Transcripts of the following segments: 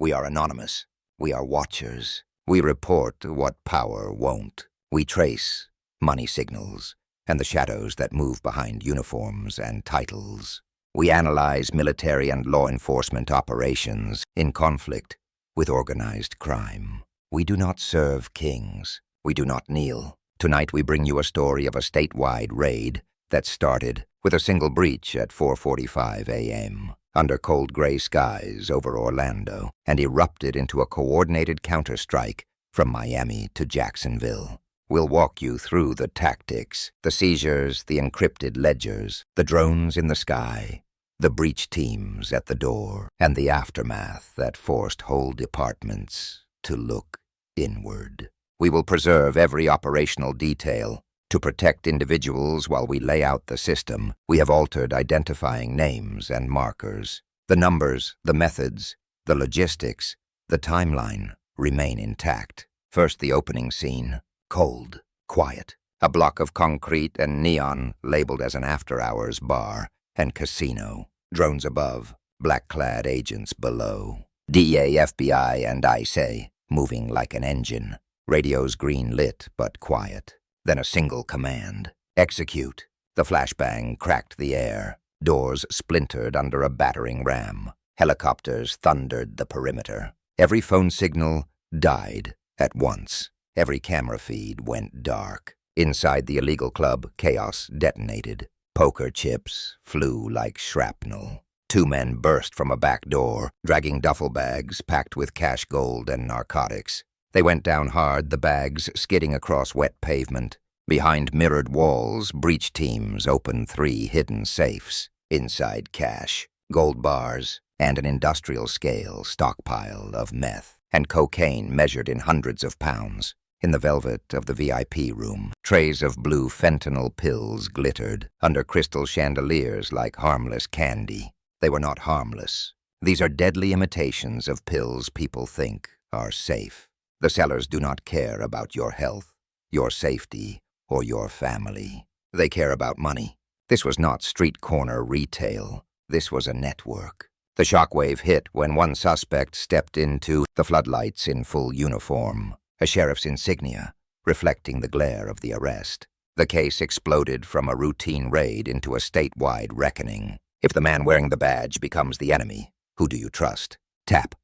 We are anonymous. We are watchers. We report what power won't. We trace money signals and the shadows that move behind uniforms and titles. We analyze military and law enforcement operations in conflict with organized crime. We do not serve kings. We do not kneel. Tonight we bring you a story of a statewide raid that started with a single breach at 4:45 a.m. under cold gray skies over Orlando and erupted into a coordinated counterstrike from Miami to Jacksonville. We'll walk you through the tactics, the seizures, the encrypted ledgers, the drones in the sky, the breach teams at the door, and the aftermath that forced whole departments to look inward. We will preserve every operational detail. To protect individuals while we lay out the system, we have altered identifying names and markers. The numbers, the methods, the logistics, the timeline remain intact. First, the opening scene. Cold, quiet. A block of concrete and neon labeled as an after-hours bar and casino. Drones above, black-clad agents below. DEA, FBI, and ICE moving like an engine. Radios green-lit but quiet. Then a single command. Execute. The flashbang cracked the air. Doors splintered under a battering ram. Helicopters thundered the perimeter. Every phone signal died at once. Every camera feed went dark. Inside the illegal club, chaos detonated. Poker chips flew like shrapnel. Two men burst from a back door, dragging duffel bags packed with cash, gold, and narcotics. They went down hard, the bags skidding across wet pavement. Behind mirrored walls, breach teams opened 3 hidden safes. Inside cash, gold bars, and an industrial-scale stockpile of meth and cocaine measured in hundreds of pounds. In the velvet of the VIP room, trays of blue fentanyl pills glittered under crystal chandeliers like harmless candy. They were not harmless. These are deadly imitations of pills people think are safe. The sellers do not care about your health, your safety, or your family. They care about money. This was not street corner retail. This was a network. The shockwave hit when one suspect stepped into the floodlights in full uniform, a sheriff's insignia reflecting the glare of the arrest. The case exploded from a routine raid into a statewide reckoning. If the man wearing the badge becomes the enemy, who do you trust? Tap.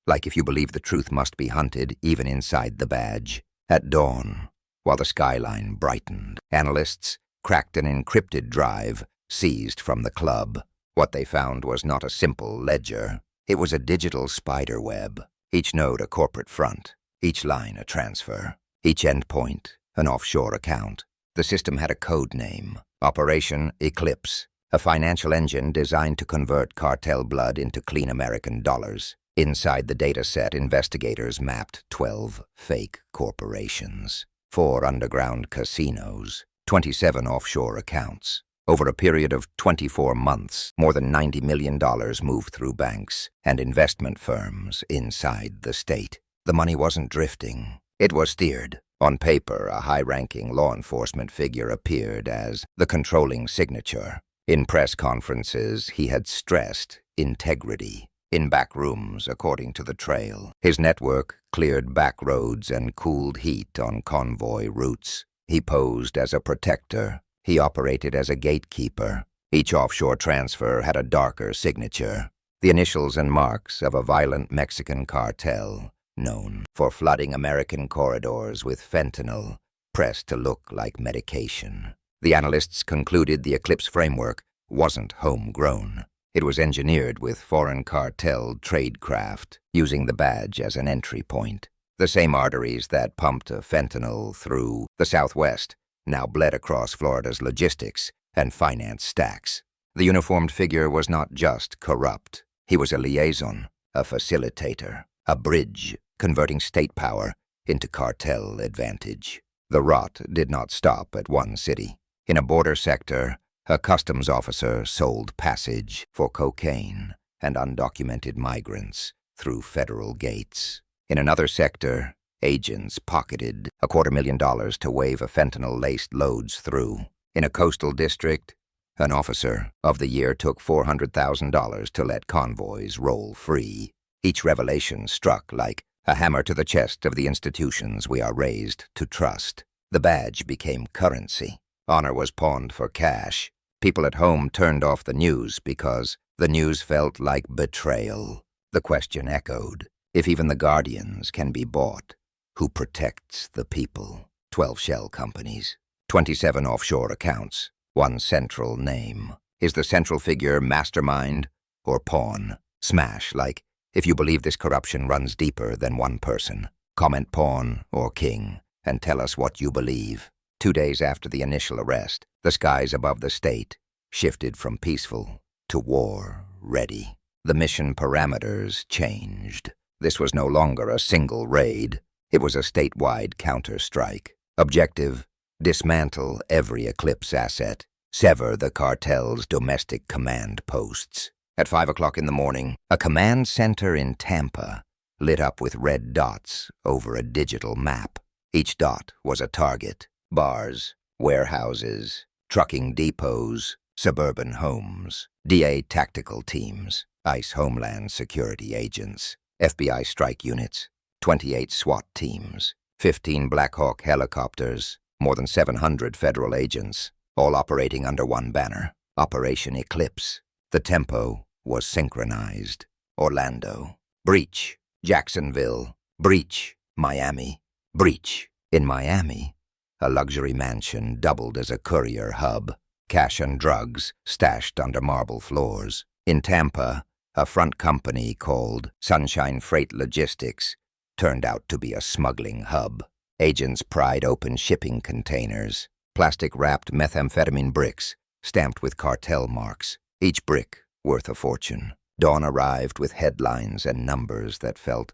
Like if you believe the truth must be hunted even inside the badge. At dawn, while the skyline brightened, analysts cracked an encrypted drive seized from the club. What they found was not a simple ledger. It was a digital spider web, each node a corporate front, each line a transfer, each endpoint an offshore account. The system had a code name, Operation Eclipse, a financial engine designed to convert cartel blood into clean American dollars. Inside the data set, investigators mapped 12 fake corporations, 4 underground casinos, 27 offshore accounts. Over a period of 24 months, more than $90 million moved through banks and investment firms inside the state. The money wasn't drifting. It was steered. On paper, a high-ranking law enforcement figure appeared as the controlling signature. In press conferences, he had stressed integrity. In back rooms, according to the trail, his network cleared back roads and cooled heat on convoy routes. He posed as a protector. He operated as a gatekeeper. Each offshore transfer had a darker signature, the initials and marks of a violent Mexican cartel known for flooding American corridors with fentanyl, pressed to look like medication. The analysts concluded the Eclipse framework wasn't homegrown. It was engineered with foreign cartel tradecraft, using the badge as an entry point. The same arteries that pumped fentanyl through the Southwest now bled across Florida's logistics and finance stacks. The uniformed figure was not just corrupt. He was a liaison, a facilitator, a bridge, converting state power into cartel advantage. The rot did not stop at one city. In a border sector, a customs officer sold passage for cocaine and undocumented migrants through federal gates. In another sector, agents pocketed $250,000 to wave a fentanyl-laced loads through. In a coastal district, an officer of the year took $400,000 to let convoys roll free. Each revelation struck like a hammer to the chest of the institutions we are raised to trust. The badge became currency. Honor was pawned for cash. People at home turned off the news because the news felt like betrayal. The question echoed, if even the guardians can be bought, who protects the people? 12 shell companies, 27 offshore accounts, one central name. Is the central figure mastermind or pawn? Smash, like, if you believe this corruption runs deeper than one person. Comment pawn or king, and tell us what you believe. 2 days after the initial arrest, the skies above the state shifted from peaceful to war-ready. The mission parameters changed. This was no longer a single raid. It was a statewide counter-strike. Objective: dismantle every Eclipse asset. Sever the cartel's domestic command posts. At 5 o'clock in the morning, a command center in Tampa lit up with red dots over a digital map. Each dot was a target: bars, warehouses, trucking depots, suburban homes, DA tactical teams, ICE Homeland Security agents, FBI strike units, 28 SWAT teams, 15 Black Hawk helicopters, more than 700 federal agents, all operating under one banner, Operation Eclipse. The tempo was synchronized. Orlando, breach. Jacksonville, breach. Miami, breach. In Miami, a luxury mansion doubled as a courier hub, cash and drugs stashed under marble floors. In Tampa, a front company called Sunshine Freight Logistics turned out to be a smuggling hub. Agents pried open shipping containers, plastic-wrapped methamphetamine bricks stamped with cartel marks, each brick worth a fortune. Dawn arrived with headlines and numbers that felt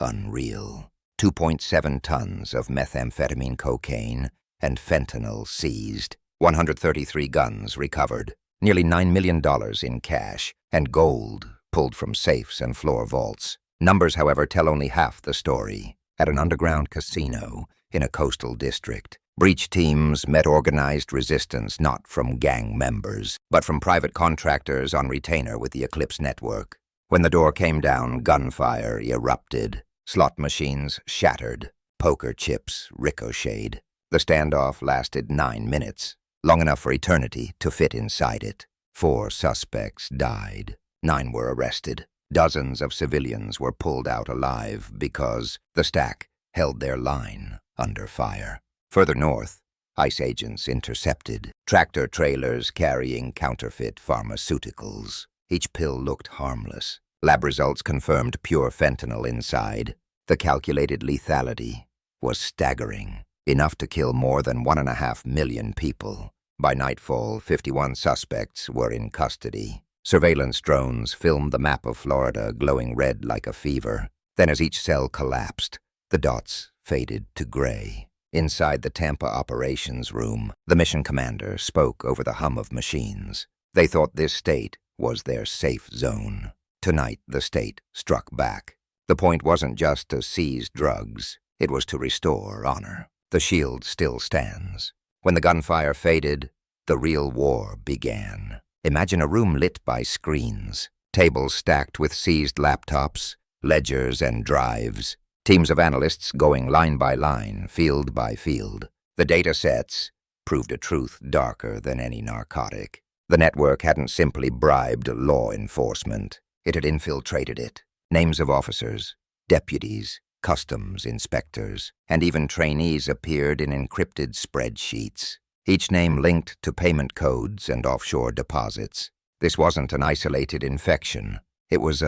unreal. 2.7 tons of methamphetamine cocaine and fentanyl seized, 133 guns recovered, nearly $9 million in cash, and gold pulled from safes and floor vaults. Numbers, however, tell only half the story. At an underground casino in a coastal district, breach teams met organized resistance not from gang members, but from private contractors on retainer with the Eclipse network. When the door came down, gunfire erupted. Slot machines shattered. Poker chips ricocheted. The standoff lasted 9 minutes, long enough for eternity to fit inside it. 4 suspects died. 9 were arrested. Dozens of civilians were pulled out alive because the stack held their line under fire. Further north, ICE agents intercepted tractor trailers carrying counterfeit pharmaceuticals. Each pill looked harmless. Lab results confirmed pure fentanyl inside. The calculated lethality was staggering, enough to kill more than 1.5 million people. By nightfall, 51 suspects were in custody. Surveillance drones filmed the map of Florida glowing red like a fever. Then as each cell collapsed, the dots faded to gray. Inside the Tampa operations room, the mission commander spoke over the hum of machines. They thought this state was their safe zone. Tonight, the state struck back. The point wasn't just to seize drugs. It was to restore honor. The shield still stands. When the gunfire faded, the real war began. Imagine a room lit by screens, tables stacked with seized laptops, ledgers and drives, teams of analysts going line by line, field by field. The data sets proved a truth darker than any narcotic. The network hadn't simply bribed law enforcement. It had infiltrated it. Names of officers, deputies, customs inspectors, and even trainees appeared in encrypted spreadsheets, each name linked to payment codes and offshore deposits. This wasn't an isolated infection. It was,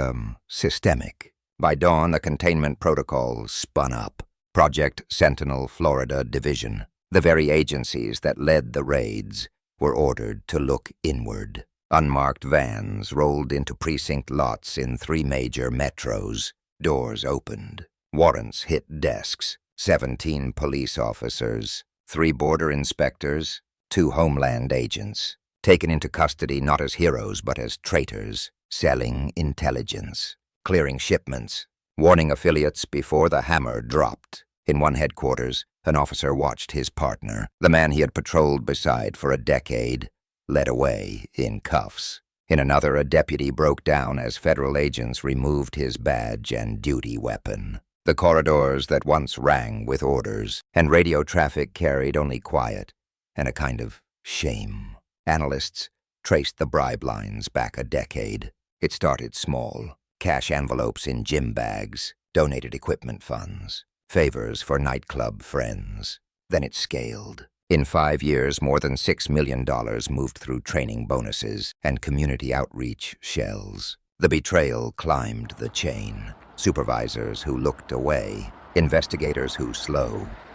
systemic. By dawn, a containment protocol spun up. Project Sentinel Florida Division. The very agencies that led the raids were ordered to look inward. Unmarked vans rolled into precinct lots in 3 major metros. Doors opened. Warrants hit desks. 17 police officers, 3 border inspectors, 2 homeland agents, taken into custody not as heroes but as traitors, selling intelligence, clearing shipments, warning affiliates before the hammer dropped. In one headquarters, an officer watched his partner, the man he had patrolled beside for a decade, led away in cuffs. In another, a deputy broke down as federal agents removed his badge and duty weapon. The corridors that once rang with orders, and radio traffic carried only quiet and a kind of shame. Analysts traced the bribe lines back a decade. It started small: cash envelopes in gym bags, donated equipment funds, favors for nightclub friends. Then it scaled. In 5 years, more than $6 million moved through training bonuses and community outreach shells. The betrayal climbed the chain. Supervisors who looked away, investigators who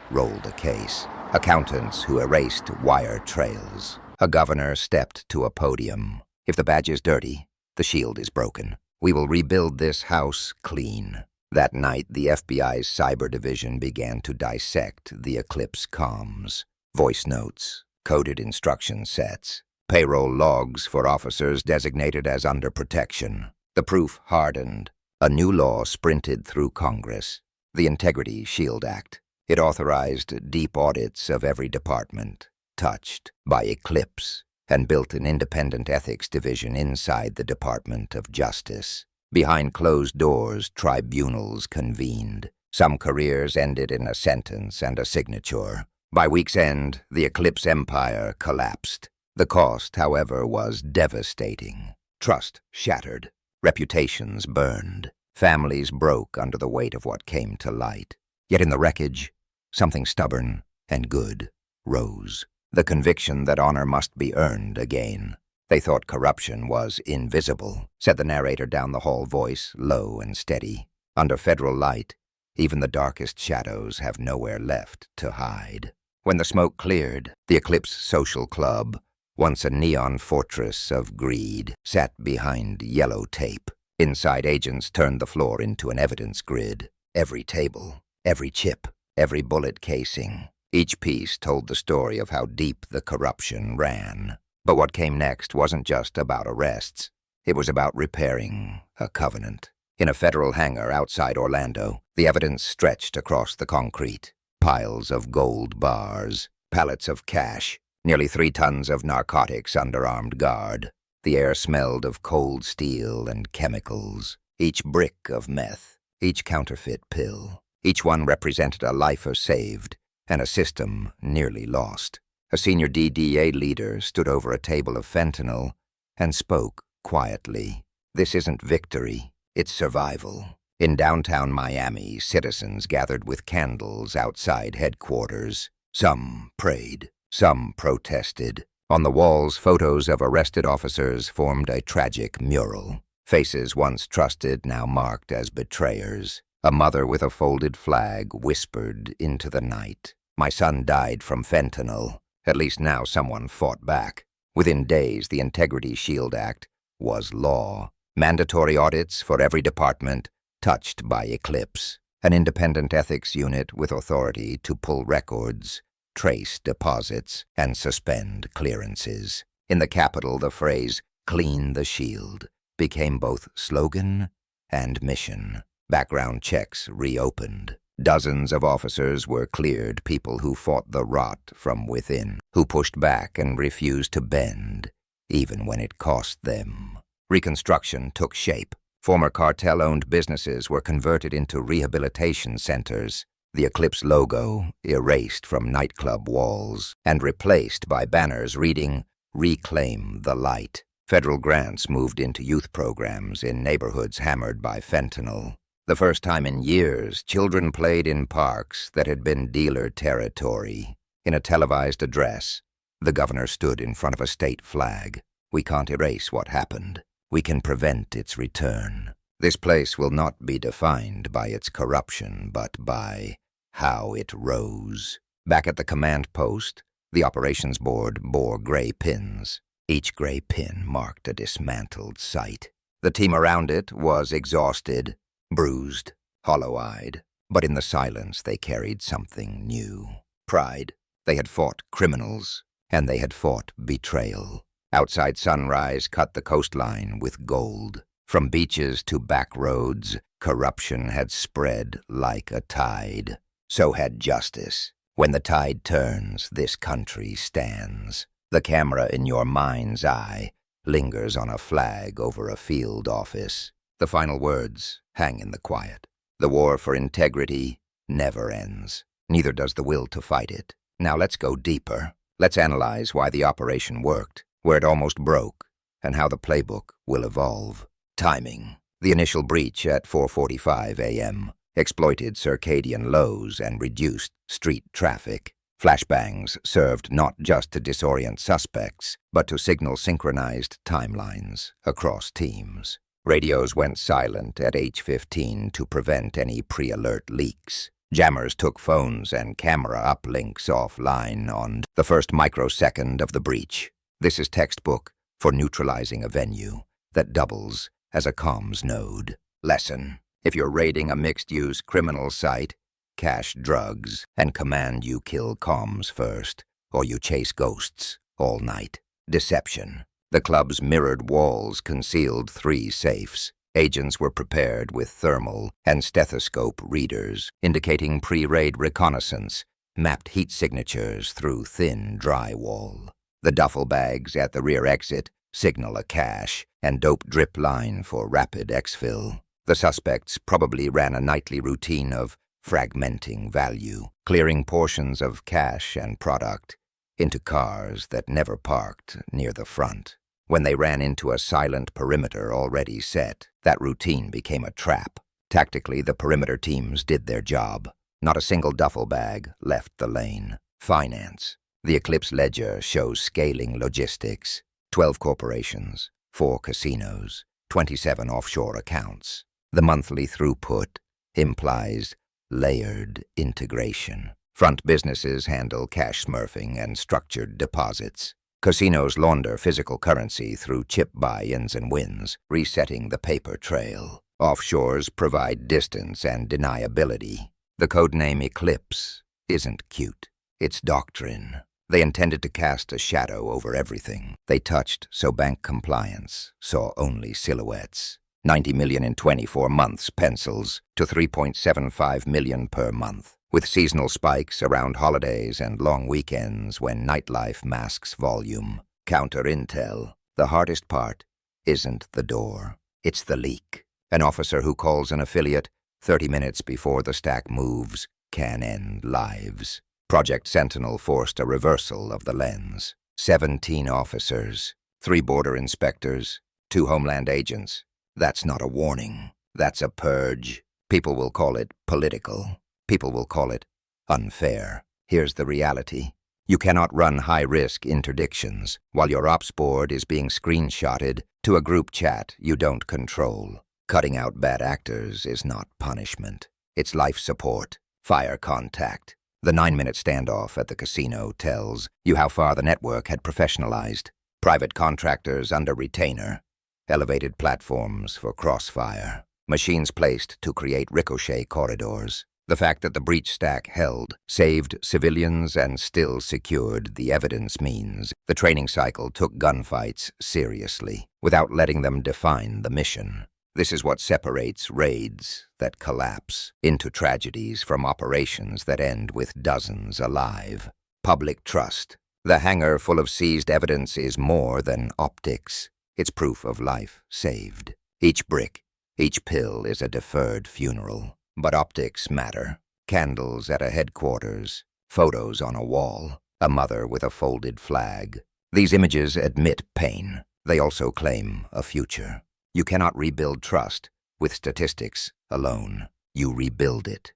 rolled a case, accountants who erased wire trails. A governor stepped to a podium. If the badge is dirty, the shield is broken. We will rebuild this house clean. That night, the FBI's cyber division began to dissect the Eclipse comms. Voice notes, coded instruction sets, payroll logs for officers designated as under protection. The proof hardened. A new law sprinted through Congress, the Integrity Shield Act. It authorized deep audits of every department touched by Eclipse and built an independent ethics division inside the Department of Justice. Behind closed doors, tribunals convened. Some careers ended in a sentence and a signature. By week's end, the Eclipse empire collapsed. The cost, however, was devastating. Trust shattered. Reputations burned. Families broke under the weight of what came to light. Yet in the wreckage, something stubborn and good rose. The conviction that honor must be earned again. They thought corruption was invisible, said the narrator down the hall, voice low and steady. Under federal light, even the darkest shadows have nowhere left to hide. When the smoke cleared, the Eclipse Social Club, once a neon fortress of greed, sat behind yellow tape. Inside, agents turned the floor into an evidence grid. Every table, every chip, every bullet casing. Each piece told the story of how deep the corruption ran. But what came next wasn't just about arrests. It was about repairing a covenant. In a federal hangar outside Orlando, the evidence stretched across the concrete. Piles of gold bars, pallets of cash, nearly 3 tons of narcotics under armed guard. The air smelled of cold steel and chemicals. Each brick of meth, each counterfeit pill. Each one represented a life saved and a system nearly lost. A senior DDA leader stood over a table of fentanyl and spoke quietly. This isn't victory, it's survival. In downtown Miami, citizens gathered with candles outside headquarters. Some prayed, some protested. On the walls, photos of arrested officers formed a tragic mural. Faces once trusted, now marked as betrayers. A mother with a folded flag whispered into the night, "My son died from fentanyl. At least now someone fought back." Within days, the Integrity Shield Act was law. Mandatory audits for every department touched by Eclipse. An independent ethics unit with authority to pull records, trace deposits, and suspend clearances. In the Capitol, the phrase, "Clean the Shield," became both slogan and mission. Background checks reopened. Dozens of officers were cleared, people who fought the rot from within, who pushed back and refused to bend, even when it cost them. Reconstruction took shape. Former cartel-owned businesses were converted into rehabilitation centers. The Eclipse logo erased from nightclub walls and replaced by banners reading, "Reclaim the Light." Federal grants moved into youth programs in neighborhoods hammered by fentanyl. The first time in years, children played in parks that had been dealer territory. In a televised address, the governor stood in front of a state flag. "We can't erase what happened. We can prevent its return. This place will not be defined by its corruption, but by how it rose." Back at the command post, the operations board bore gray pins. Each gray pin marked a dismantled site. The team around it was exhausted, bruised, hollow-eyed, but in the silence they carried something new. Pride. They had fought criminals, and they had fought betrayal. Outside sunrise cut the coastline with gold. From beaches to back roads, corruption had spread like a tide. So had justice. When the tide turns, this country stands. The camera in your mind's eye, lingers on a flag over a field office. The final words hang in the quiet. The war for integrity never ends. Neither does the will to fight it. Now let's go deeper. Let's analyze why the operation worked, where it almost broke, and how the playbook will evolve. Timing. The initial breach at 4:45 a.m. exploited circadian lows and reduced street traffic. Flashbangs served not just to disorient suspects, but to signal synchronized timelines across teams. Radios went silent at H15 to prevent any pre-alert leaks. Jammers took phones and camera uplinks offline on the first microsecond of the breach. This is textbook for neutralizing a venue that doubles as a comms node. Lesson: if you're raiding a mixed-use criminal site, cache drugs and command you kill comms first, or you chase ghosts all night. Deception. The club's mirrored walls concealed 3 safes. Agents were prepared with thermal and stethoscope readers, indicating pre-raid reconnaissance, mapped heat signatures through thin drywall. The duffel bags at the rear exit signal a cache and dope drip line for rapid exfil. The suspects probably ran a nightly routine of fragmenting value, clearing portions of cash and product into cars that never parked near the front. When they ran into a silent perimeter already set, that routine became a trap. Tactically, the perimeter teams did their job. Not a single duffel bag left the lane. Finance. The Eclipse ledger shows scaling logistics. 12 corporations, 4 casinos, 27 offshore accounts. The monthly throughput implies layered integration. Front businesses handle cash smurfing and structured deposits. Casinos launder physical currency through chip buy-ins and wins, resetting the paper trail. Offshores provide distance and deniability. The codename Eclipse isn't cute. It's doctrine. They intended to cast a shadow over everything they touched, so bank compliance saw only silhouettes. 90 million in 24 months pencils to 3.75 million per month, with seasonal spikes around holidays and long weekends when nightlife masks volume. Counter intel. The hardest part isn't the door, it's the leak. An officer who calls an affiliate 30 minutes before the stack moves can end lives. Project Sentinel forced a reversal of the lens. 17 officers, 3 border inspectors, 2 homeland agents. That's not a warning. That's a purge. People will call it political. People will call it unfair. Here's the reality. You cannot run high-risk interdictions while your ops board is being screenshotted to a group chat you don't control. Cutting out bad actors is not punishment. It's life support. Fire contact. The 9-minute standoff at the casino tells you how far the network had professionalized. Private contractors under retainer. Elevated platforms for crossfire. Machines placed to create ricochet corridors. The fact that the breach stack held, saved civilians, and still secured the evidence means the training cycle took gunfights seriously, without letting them define the mission. This is what separates raids that collapse into tragedies from operations that end with dozens alive. Public trust. The hangar full of seized evidence is more than optics. It's proof of life saved. Each brick, each pill is a deferred funeral. But optics matter. Candles at a headquarters, photos on a wall, a mother with a folded flag. These images admit pain. They also claim a future. You cannot rebuild trust with statistics alone. You rebuild it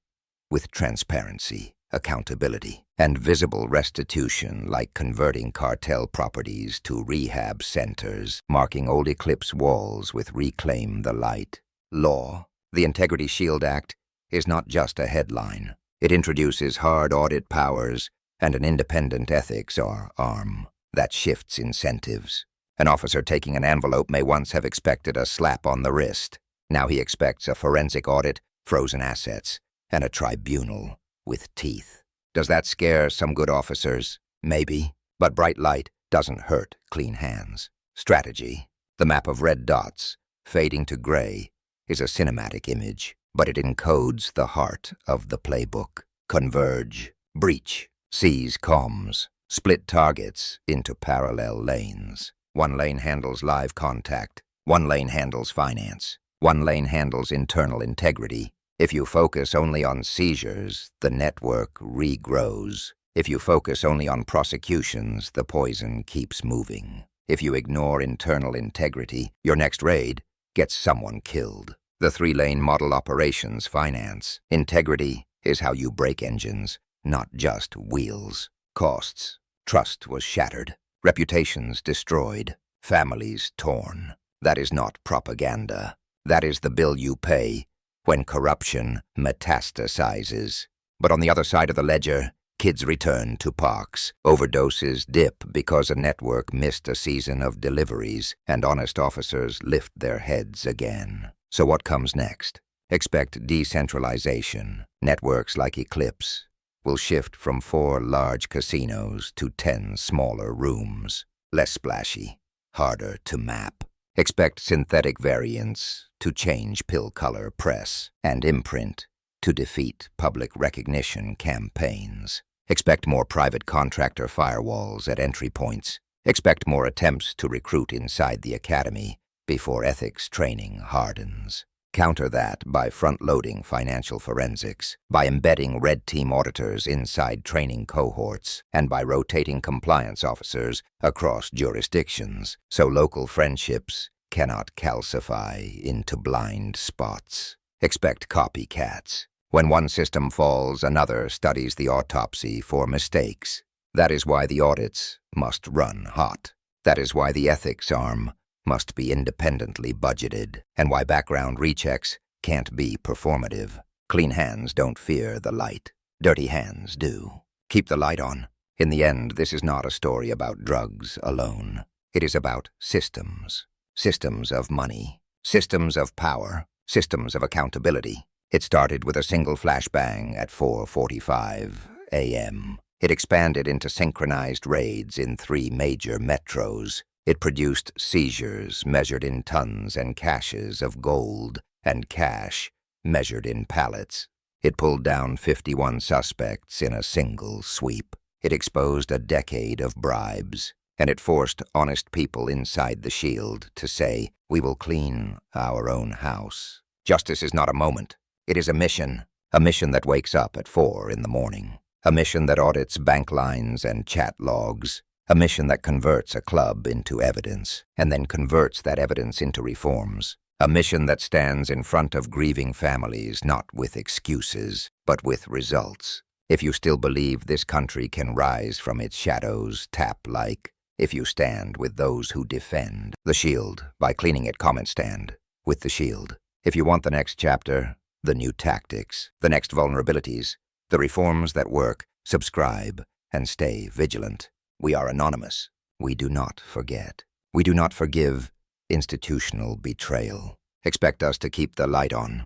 with transparency, accountability, and visible restitution, like converting cartel properties to rehab centers, marking old Eclipse walls with Reclaim the Light. Law. The Integrity Shield Act is not just a headline. It introduces hard audit powers and an independent ethics arm that shifts incentives. An officer taking an envelope may once have expected a slap on the wrist. Now he expects a forensic audit, frozen assets, and a tribunal with teeth. Does that scare some good officers? Maybe. But bright light doesn't hurt clean hands. Strategy. The map of red dots, fading to gray, is a cinematic image, but it encodes the heart of the playbook. Converge. Breach. Seize comms. Split targets into parallel lanes. One lane handles live contact. One lane handles finance. One lane handles internal integrity. If you focus only on seizures, the network regrows. If you focus only on prosecutions, the poison keeps moving. If you ignore internal integrity, your next raid gets someone killed. The three-lane model operations finance. Integrity is how you break engines, not just wheels. Costs. Trust was shattered. Reputations destroyed. Families torn. That is not propaganda. That is the bill you pay when corruption metastasizes. But on the other side of the ledger, kids return to parks. Overdoses dip because a network missed a season of deliveries, and honest officers lift their heads again. So what comes next? Expect decentralization. Networks like Eclipse will shift from 4 large casinos to 10 smaller rooms. Less splashy, harder to map. Expect synthetic variants to change pill color, press, and imprint to defeat public recognition campaigns. Expect more private contractor firewalls at entry points. Expect more attempts to recruit inside the academy before ethics training hardens. Counter that by front-loading financial forensics, by embedding red team auditors inside training cohorts, and by rotating compliance officers across jurisdictions so local friendships cannot calcify into blind spots. Expect copycats. When one system falls, another studies the autopsy for mistakes. That is why the audits must run hot. That is why the ethics arm must be independently budgeted, and why background rechecks can't be performative. Clean hands don't fear the light. Dirty hands do. Keep the light on. In the end, this is not a story about drugs alone. It is about systems. Systems of money. Systems of power. Systems of accountability. It started with a single flashbang at 4:45 a.m. It expanded into synchronized raids in 3 major metros. It produced seizures measured in tons and caches of gold and cash measured in pallets. It pulled down 51 suspects in a single sweep. It exposed a decade of bribes, and it forced honest people inside the shield to say, "We will clean our own house." Justice is not a moment. It is a mission that wakes up at 4 in the morning, a mission that audits bank lines and chat logs, a mission that converts a club into evidence, and then converts that evidence into reforms. A mission that stands in front of grieving families not with excuses, but with results. If you still believe this country can rise from its shadows, tap like. If you stand with those who defend the shield by cleaning it, comment stand with the shield. If you want the next chapter, the new tactics, the next vulnerabilities, the reforms that work, subscribe and stay vigilant. We are anonymous. We do not forget. We do not forgive institutional betrayal. Expect us to keep the light on.